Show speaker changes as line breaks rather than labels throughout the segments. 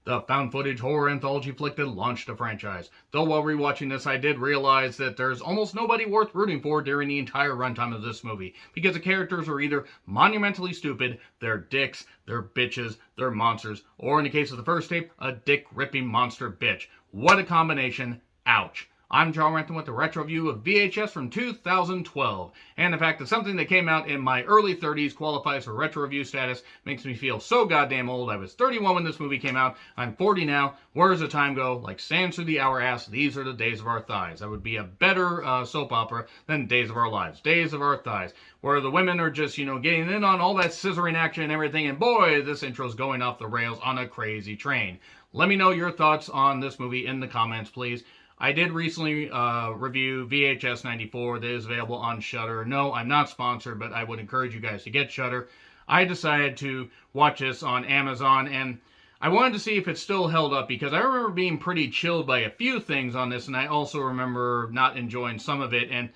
the found footage horror anthology flick that launched the franchise. Though while rewatching this, I did realize that there's almost nobody worth rooting for during the entire runtime of this movie, because the characters are either monumentally stupid, they're dicks, they're bitches, they're monsters, or in the case of the first tape, a dick-ripping monster bitch. What a combination. Ouch. I'm John Renton with the retro review of VHS from 2012, and the fact that something that came out in my early 30s qualifies for retro review status makes me feel so goddamn old. I was 31 when this movie came out. I'm 40 now. Where does the time go? Like sands through the hourglass, these are the days of our thighs. That would be a better soap opera than Days of Our Lives. Days of Our Thighs, where the women are just, getting in on all that scissoring action and everything, and boy, this intro's going off the rails on a crazy train. Let me know your thoughts on this movie in the comments, please. I did recently review VHS 94 that is available on Shudder. No, I'm not sponsored, but I would encourage you guys to get Shudder. I decided to watch this on Amazon, and I wanted to see if it still held up, because I remember being pretty chilled by a few things on this, and I also remember not enjoying some of it, and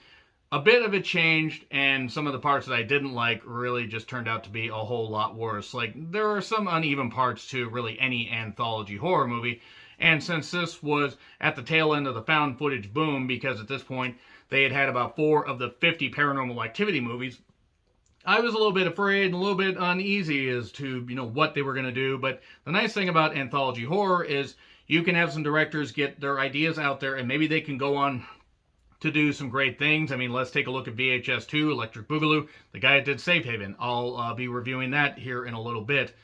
a bit of it changed, and some of the parts that I didn't like really just turned out to be a whole lot worse. Like, there are some uneven parts to really any anthology horror movie. And since this was at the tail end of the found footage boom, because at this point they had about 4 of the 50 paranormal activity movies, I was a little bit afraid and a little bit uneasy as to, what they were going to do. But the nice thing about anthology horror is you can have some directors get their ideas out there, and maybe they can go on to do some great things. I mean, let's take a look at VHS 2, Electric Boogaloo, the guy that did Safe Haven. I'll be reviewing that here in a little bit.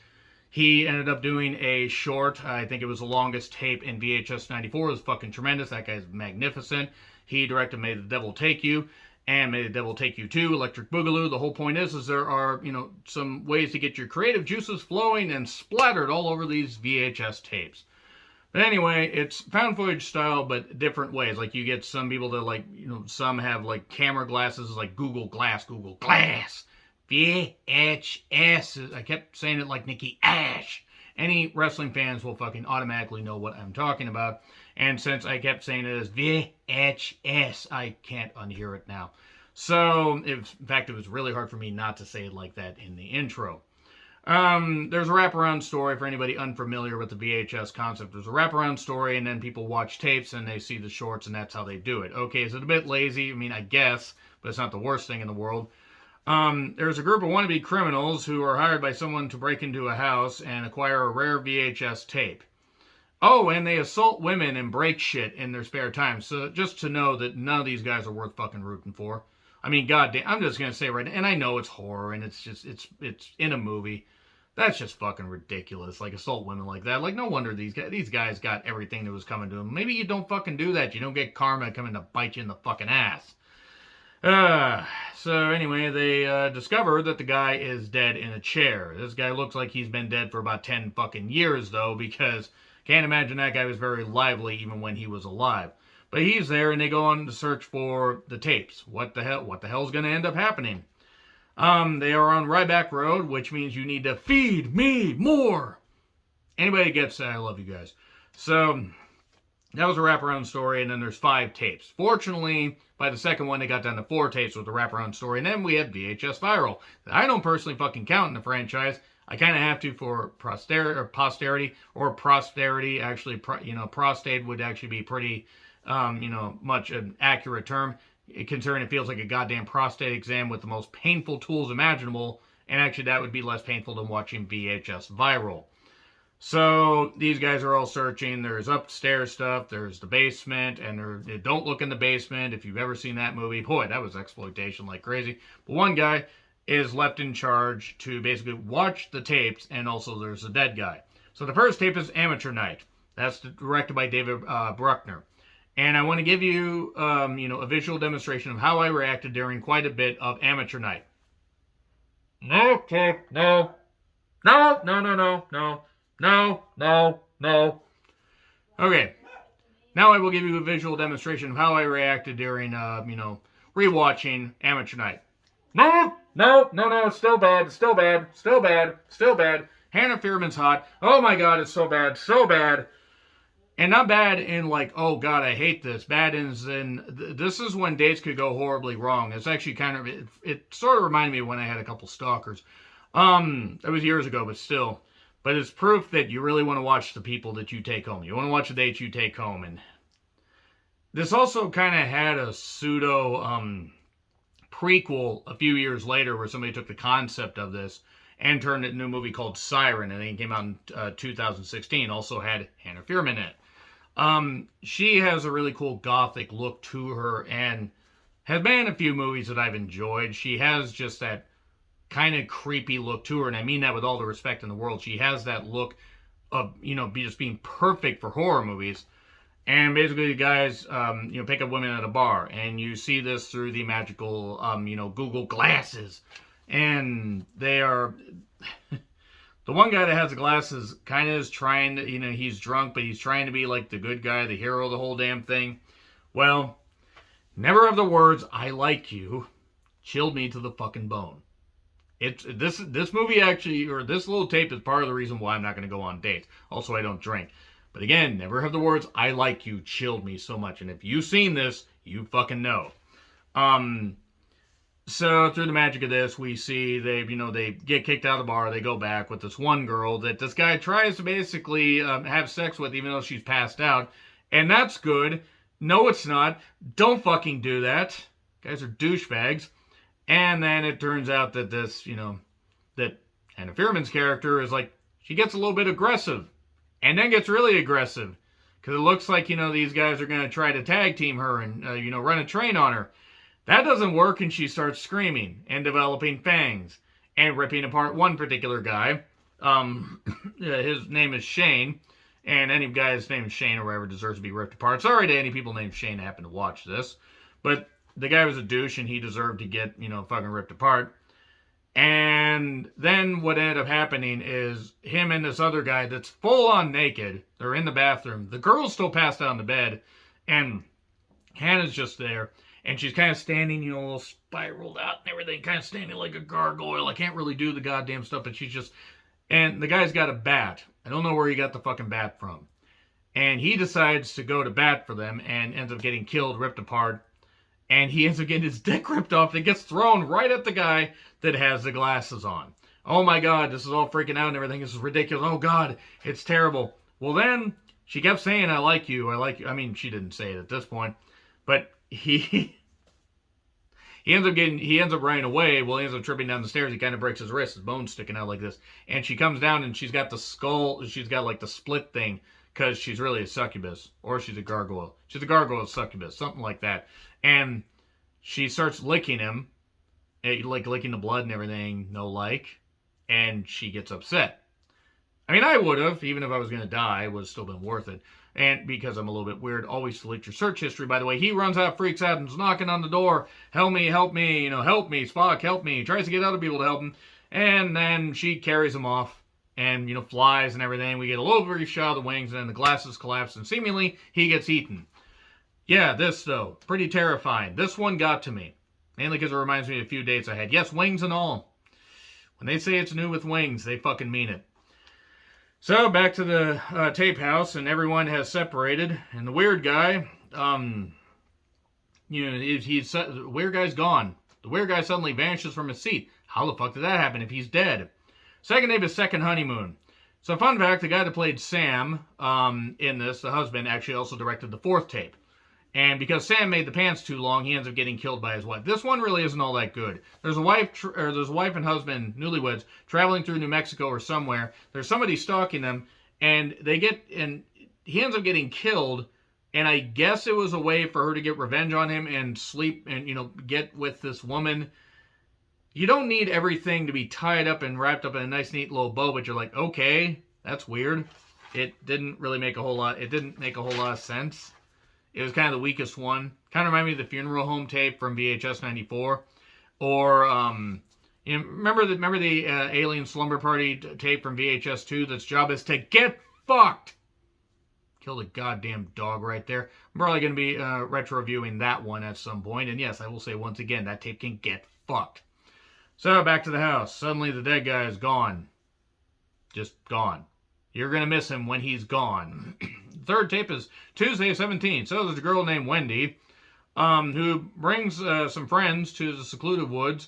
He ended up doing a short, I think it was the longest tape in VHS 94. It was fucking tremendous. That guy's magnificent. He directed May the Devil Take You and May the Devil Take You 2, Electric Boogaloo. The whole point is there are, some ways to get your creative juices flowing and splattered all over these VHS tapes. But anyway, it's found footage style, but different ways. Like, you get some people that, some have, camera glasses, like Google Glass. VHS. I kept saying it like Nikki Ash. Any wrestling fans will fucking automatically know what I'm talking about. And since I kept saying it as VHS, I can't unhear it now. So, in fact, it was really hard for me not to say it like that in the intro. There's a wraparound story for anybody unfamiliar with the VHS concept. There's a wraparound story, and then people watch tapes and they see the shorts, and that's how they do it. Okay, is it a bit lazy? I mean, I guess, but it's not the worst thing in the world. There's a group of wannabe criminals who are hired by someone to break into a house and acquire a rare VHS tape. Oh, and they assault women and break shit in their spare time. So just to know that none of these guys are worth fucking rooting for. I mean, goddamn, I'm just gonna say right now, and I know it's horror and it's in a movie. That's just fucking ridiculous. Like, assault women like that. Like, no wonder these guys got everything that was coming to them. Maybe you don't fucking do that. You don't get karma coming to bite you in the fucking ass. So anyway, they discover that the guy is dead in a chair. This guy looks like he's been dead for about 10 fucking years, though, because can't imagine that guy was very lively even when he was alive. But he's there, and they go on to search for the tapes. What the hell's going to end up happening? They are on Ryback Road, which means you need to feed me more. Anybody that gets that, I love you guys. So that was a wraparound story, and then there's 5 tapes. Fortunately, by the second one, they got down to 4 tapes with the wraparound story, and then we had VHS Viral. I don't personally fucking count in the franchise. I kind of have to for posterity, actually, prostate would actually be pretty, much an accurate term, considering it feels like a goddamn prostate exam with the most painful tools imaginable, and actually that would be less painful than watching VHS Viral. So these guys are all searching. There's upstairs stuff, there's the basement, and don't look in the basement. If you've ever seen that movie, boy, that was exploitation like crazy. But one guy is left in charge to basically watch the tapes, and also there's a dead guy. So the first tape is Amateur Night. That's directed by David Bruckner. And I want to give you, a visual demonstration of how I reacted during quite a bit of Amateur Night. No tape, no. No. Okay. Now I will give you a visual demonstration of how I reacted during, rewatching Amateur Night. No. It's still bad. Hannah Fearman's hot. Oh my god, it's so bad. And not bad in like, oh god, I hate this. Bad in this is when dates could go horribly wrong. It's actually kind of, it sort of reminded me of when I had a couple stalkers. That was years ago, but still. But it's proof that you really want to watch the people that you take home. You want to watch the dates you take home. And this also kind of had a pseudo prequel a few years later where somebody took the concept of this and turned it into a movie called Siren, and it came out in 2016. Also had Hannah Fierman in it. She has a really cool gothic look to her and has been in a few movies that I've enjoyed. She has just that kind of creepy look to her, and I mean that with all the respect in the world. She has that look of, just being perfect for horror movies. And basically, the guys, pick up women at a bar, and you see this through the magical, Google glasses. And they are... The one guy that has the glasses kind of is trying to, he's drunk, but he's trying to be like the good guy, the hero of the whole damn thing. Well, never have the words, "I like you," chilled me to the fucking bone. This movie actually, or this little tape is part of the reason why I'm not going to go on dates. Also, I don't drink. But again, never have the words, "I like you," chilled me so much. And if you've seen this, you fucking know. So through the magic of this, we see they get kicked out of the bar. They go back with this one girl that this guy tries to basically have sex with, even though she's passed out. And that's good. No, it's not. Don't fucking do that. Guys are douchebags. And then it turns out that this, that Hannah Fierman's character is like, she gets a little bit aggressive. And then gets really aggressive. Because it looks like, these guys are going to try to tag team her and, run a train on her. That doesn't work, and she starts screaming and developing fangs and ripping apart one particular guy. His name is Shane, and any guy's name is Shane or whatever deserves to be ripped apart. Sorry to any people named Shane that happen to watch this, but the guy was a douche, and he deserved to get, fucking ripped apart. And then what ended up happening is him and this other guy that's full-on naked, they're in the bathroom. The girl's still passed out on the bed, and Hannah's just there. And she's kind of standing, a little spiraled out and everything, kind of standing like a gargoyle. I can't really do the goddamn stuff, but she's just... And the guy's got a bat. I don't know where he got the fucking bat from. And he decides to go to bat for them and ends up getting killed, ripped apart. And he ends up getting his dick ripped off and gets thrown right at the guy that has the glasses on. Oh my God, this is all freaking out and everything. This is ridiculous. Oh God, it's terrible. Well then, she kept saying, "I like you, I like you." I mean, she didn't say it at this point. But... He ends up running away. Well, he ends up tripping down the stairs. He kind of breaks his wrist. His bone's sticking out like this. And she comes down and she's got the skull. She's got like the split thing because she's really a succubus. Or she's a gargoyle. She's a gargoyle succubus. Something like that. And she starts licking him. Like licking the blood and everything. No like. And she gets upset. I mean, I would have. Even if I was going to die, it would have still been worth it. And because I'm a little bit weird, always delete your search history, by the way. He runs out, freaks out, and is knocking on the door. Help me, help me, help me, Spock, help me. He tries to get other people to help him. And then she carries him off and, flies and everything. We get a little brief shot of the wings, and then the glasses collapse, and seemingly he gets eaten. Yeah, this, though, pretty terrifying. This one got to me. Mainly because it reminds me of a few dates I had. Yes, wings and all. When they say it's new with wings, they fucking mean it. So, back to the tape house, and everyone has separated, and the weird guy, the weird guy's gone. The weird guy suddenly vanishes from his seat. How the fuck did that happen if he's dead? Second name is Second Honeymoon. So, fun fact, the guy that played Sam in this, the husband, actually also directed the fourth tape. And because Sam made the pants too long, he ends up getting killed by his wife. This one really isn't all that good. There's a wife and husband, newlyweds, traveling through New Mexico or somewhere. There's somebody stalking them, and he ends up getting killed. And I guess it was a way for her to get revenge on him and sleep and get with this woman. You don't need everything to be tied up and wrapped up in a nice, neat little bow, but you're like, okay, that's weird. It didn't really make a whole lot. It didn't make a whole lot of sense. It was kind of the weakest one. Kind of reminded me of the funeral home tape from VHS 94. Or, remember the Alien Slumber Party tape from VHS 2 that's job is to get fucked? Kill the goddamn dog right there. I'm probably going to be retro-reviewing that one at some point. And yes, I will say once again, that tape can get fucked. So, back to the house. Suddenly the dead guy is gone. Just gone. You're going to miss him when he's gone. Third tape is Tuesday 17th. So there's a girl named Wendy who brings some friends to the secluded woods.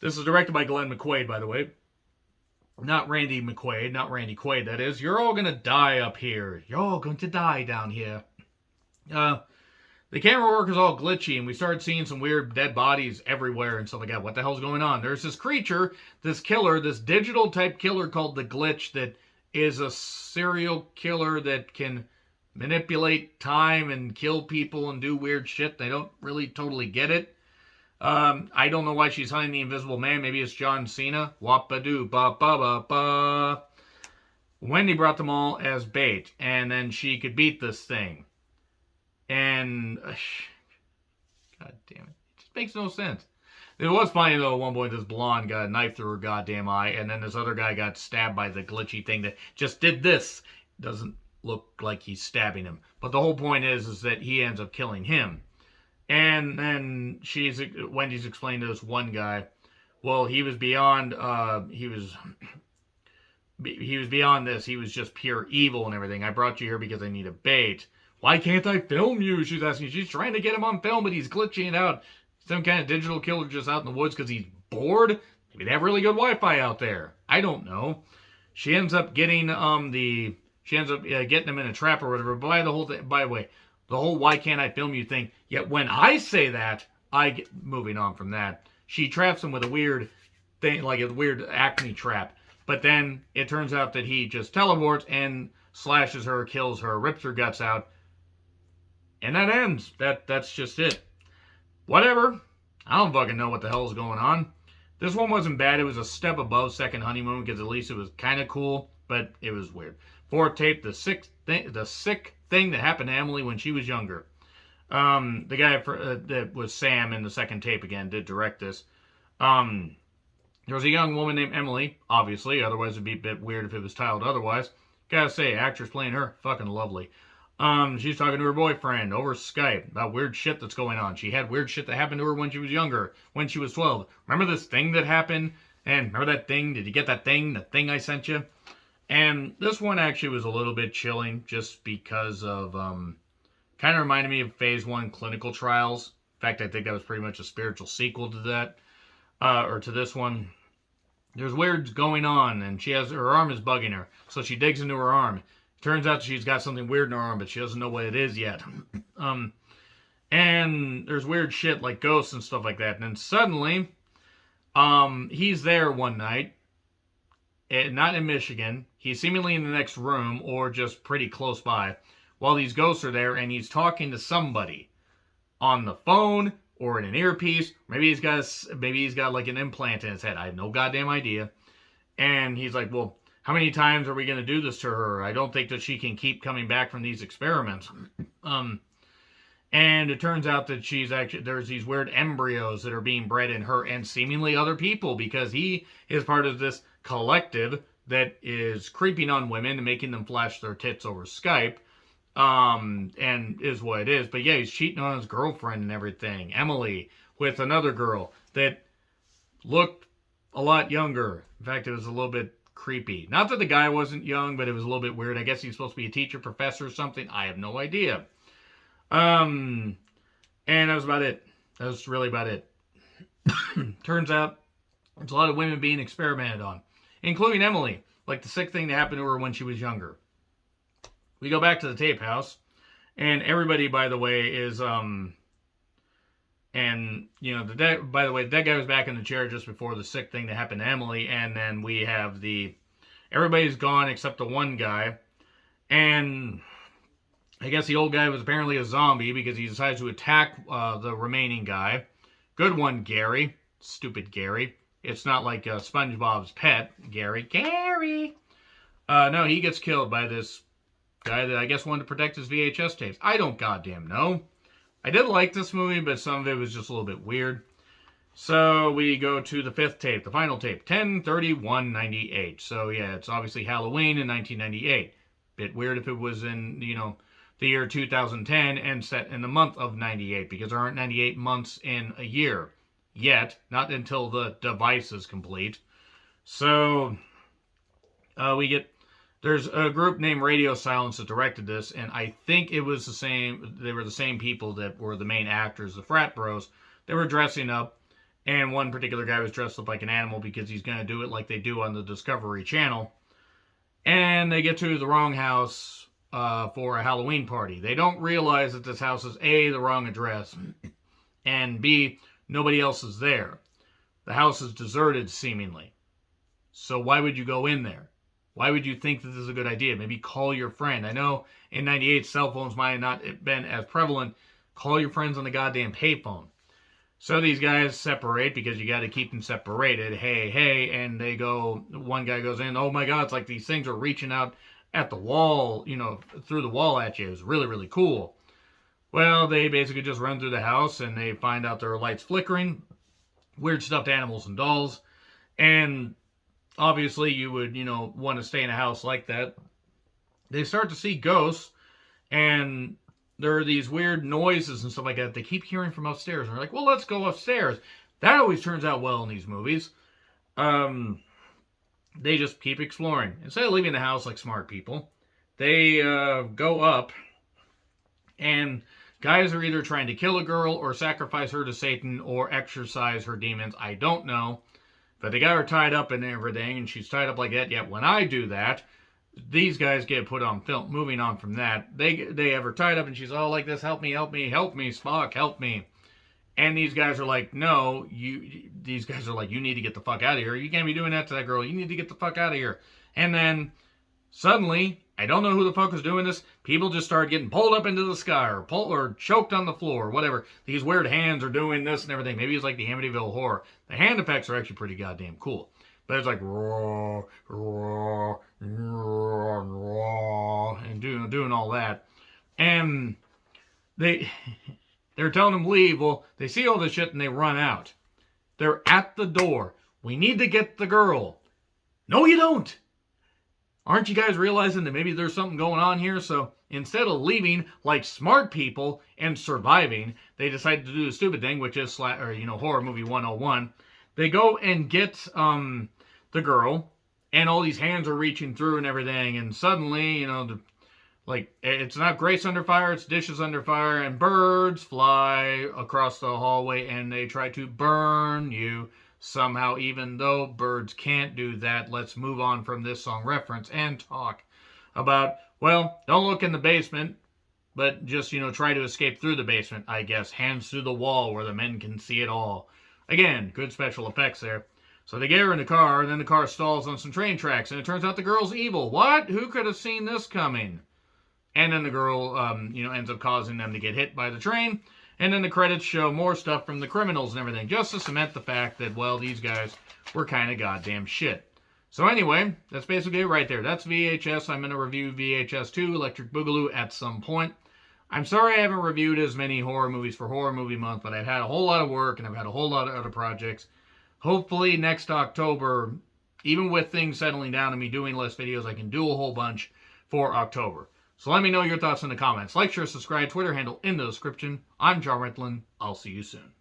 This is directed by Glenn McQuaid, by the way. not Randy McQuaid, not Randy Quaid, that is. You're all gonna die up here. You're all going to die down here. The camera work is all glitchy, and we started seeing some weird dead bodies everywhere and stuff like that. What the hell's going on? There's this creature, this killer, this digital type killer called the Glitch that is a serial killer that can manipulate time and kill people and do weird shit. They don't really totally get it. I don't know why she's hunting the Invisible Man. Maybe it's John Cena. Wap-a-doo, ba-ba-ba-ba. Wendy brought them all as bait, and then she could beat this thing. And, god damn it. It just makes no sense. It was funny, though, at one point this blonde got a knife through her goddamn eye, and then this other guy got stabbed by the glitchy thing that just did this. Doesn't look like he's stabbing him. But the whole point is that he ends up killing him. And then Wendy's explained to this one guy, well, he was beyond, he was beyond this. He was just pure evil and everything. I brought you here because I need a bait. Why can't I film you? She's asking. She's trying to get him on film, but he's glitching it out. Some kind of digital killer just out in the woods because he's bored. Maybe they have really good Wi-Fi out there. I don't know. She ends up getting getting him in a trap or whatever. By the way, the whole "why can't I film you" thing. Yet when I say that, I get moving on from that. She traps him with a weird thing, like a weird acne trap. But then it turns out that he just teleports and slashes her, kills her, rips her guts out. And that ends. That's just it. Whatever. I don't fucking know what the hell's going on. This one wasn't bad. It was a step above Second Honeymoon because at least it was kind of cool, but it was weird. Fourth tape, the sick thing that happened to Emily when she was younger. The guy that was Sam in the second tape again did direct this. There was a young woman named Emily, obviously. Otherwise, it'd be a bit weird if it was titled otherwise. Gotta say, actress playing her, fucking lovely. She's talking to her boyfriend over Skype about weird shit that's going on. She had weird shit that happened to her when she was younger, when she was 12. Remember this thing that happened? And remember that thing? Did you get that thing? The thing I sent you? And this one actually was a little bit chilling just because of, kind of reminded me of Phase 1 clinical trials. In fact, I think that was pretty much a spiritual sequel to that, or to this one. There's weird going on, and her arm is bugging her, so she digs into her arm. Turns out she's got something weird in her arm, but she doesn't know what it is yet. And there's weird shit like ghosts and stuff like that. And then suddenly, he's there one night, not in Michigan. He's seemingly in the next room or just pretty close by while these ghosts are there, and he's talking to somebody on the phone or in an earpiece. Maybe he's got like an implant in his head. I have no goddamn idea. And he's like, well, how many times are we going to do this to her? I don't think that she can keep coming back from these experiments. And it turns out that there's these weird embryos that are being bred in her and seemingly other people because he is part of this collective that is creeping on women and making them flash their tits over Skype. And is what it is. But yeah, he's cheating on his girlfriend and everything, Emily, with another girl that looked a lot younger. In fact, it was a little bit creepy. Not that the guy wasn't young, but it was a little bit weird. I guess he's supposed to be a teacher, professor, or something. I have no idea. And that was about it. That was really about it. Turns out there's a lot of women being experimented on, including Emily, like the sick thing that happened to her when she was younger. We go back to the tape house, and everybody, by the way, is, and, you know, by the way, that guy was back in the chair just before the sick thing that happened to Emily, and then we have everybody's gone except the one guy, and I guess the old guy was apparently a zombie because he decides to attack the remaining guy. Good one, Gary. Stupid Gary. It's not like SpongeBob's pet, Gary. Gary! No, he gets killed by this guy that I guess wanted to protect his VHS tapes. I don't goddamn know. I did like this movie, but some of it was just a little bit weird. So we go to the fifth tape, the final tape, 10/31/98. So yeah, it's obviously Halloween in 1998. Bit weird if it was in, you know, the year 2010 and set in the month of 98 because there aren't 98 months in a year yet, not until the device is complete. So there's a group named Radio Silence that directed this, and I think they were the same people that were the main actors, the frat bros. They were dressing up, And one particular guy was dressed up like an animal because he's going to do it like they do on the Discovery Channel. And they get to the wrong house for a Halloween party. They don't realize that this house is A, the wrong address, and B, nobody else is there. The house is deserted, seemingly. So why would you go in there? Why would you think that this is a good idea? Maybe call your friend. I know in 98 cell phones might have not been as prevalent. Call your friends on the goddamn payphone. So these guys separate because you got to keep them separated. Hey, hey, and they go, one guy goes in, oh my God, it's like these things are reaching out at the wall, through the wall at you. It was really, really cool. Well, they basically just run through the house and they find out there are lights flickering, weird stuffed animals and dolls, and obviously you would, want to stay in a house like that. They start to see ghosts, and there are these weird noises and stuff like that they keep hearing from upstairs. And they're like, well, let's go upstairs. That always turns out well in these movies. They just keep exploring. Instead of leaving the house like smart people, they go up, and guys are either trying to kill a girl or sacrifice her to Satan or exorcise her demons. I don't know. But they got her tied up and everything, and she's tied up like that. Yet when I do that, these guys get put on film. Moving on from that, they have her tied up, and she's all like this, help me, help me, help me, Spock, help me. And these guys are like, no, these guys are like, you need to get the fuck out of here. You can't be doing that to that girl. You need to get the fuck out of here. And then suddenly, I don't know who the fuck is doing this. People just start getting pulled up into the sky or choked on the floor or whatever. These weird hands are doing this and everything. Maybe it's like the Amityville Horror. The hand effects are actually pretty goddamn cool. But it's like raw, raw, raw, raw, and doing all that. And they're telling them leave. Well, they see all this shit and they run out. They're at the door. We need to get the girl. No, you don't. Aren't you guys realizing that maybe there's something going on here? So instead of leaving like smart people and surviving, they decide to do the stupid thing, which is horror movie 101. They go and get the girl, and all these hands are reaching through and everything, and suddenly, it's not Grace under fire, it's dishes under fire, and birds fly across the hallway, and they try to burn you. Somehow, even though birds can't do that, let's move on from this song reference and talk about, well, don't look in the basement, but just, try to escape through the basement, I guess. Hands through the wall where the men can see it all. Again, good special effects there. So they get her in the car, and then the car stalls on some train tracks, and it turns out the girl's evil. What? Who could have seen this coming? And then the girl, ends up causing them to get hit by the train. And then the credits show more stuff from the criminals and everything, just to cement the fact that, well, these guys were kind of goddamn shit. So anyway, that's basically it right there. That's VHS. I'm going to review VHS 2, Electric Boogaloo, at some point. I'm sorry I haven't reviewed as many horror movies for Horror Movie Month, but I've had a whole lot of work, and I've had a whole lot of other projects. Hopefully next October, even with things settling down and me doing less videos, I can do a whole bunch for October. So let me know your thoughts in the comments. Like, share, subscribe, Twitter handle in the description. I'm John Rentlin. I'll see you soon.